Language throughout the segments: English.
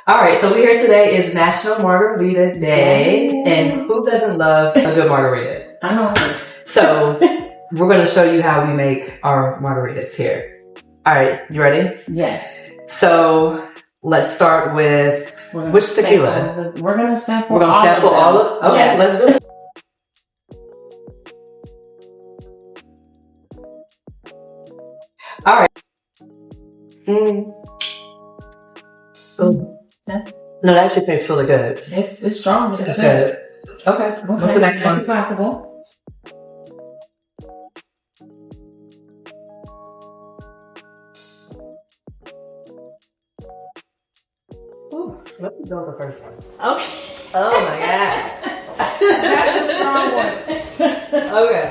All right, so we here today is National Margarita Day, and who doesn't love a good margarita? I know. So we're going to show you how we make our margaritas here. All right, you ready? Yes. So let's start with which tequila? We're gonna sample. We're gonna sample all of. Okay, yes. Let's do it. All right. Oh. Yeah. No, that actually tastes really good. It's strong. It's good. Okay. What's the next one? Possible. Ooh, let me go with the first one. Okay. Oh my god. That's a strong one. Okay.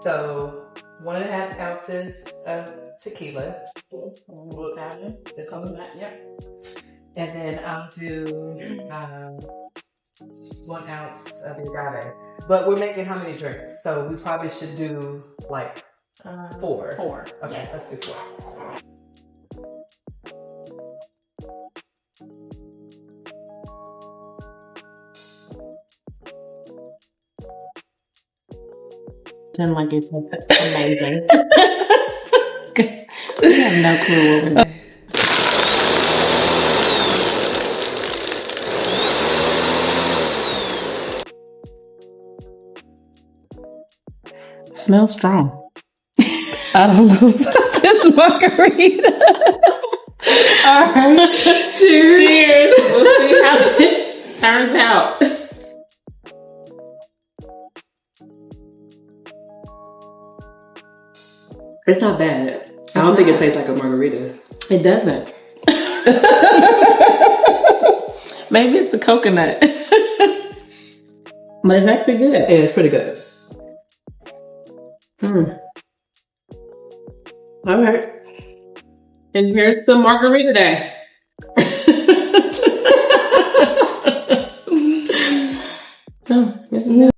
So 1.5 ounces of tequila. This one. Yep. And then I'll do 1 ounce of agave. But we're making how many drinks? So we probably should do like 4. 4. Okay, Yeah. let's do 4. Sound like it's amazing. We have no clue what we're doing. Smells strong. I don't know about this margarita. All right. Cheers. Cheers. We'll see how this turns out. It's not bad. I don't think it tastes like a margarita. It doesn't. Maybe it's the coconut. But it's actually good. Yeah, it's pretty good. All right. And here's some margarita day. Oh,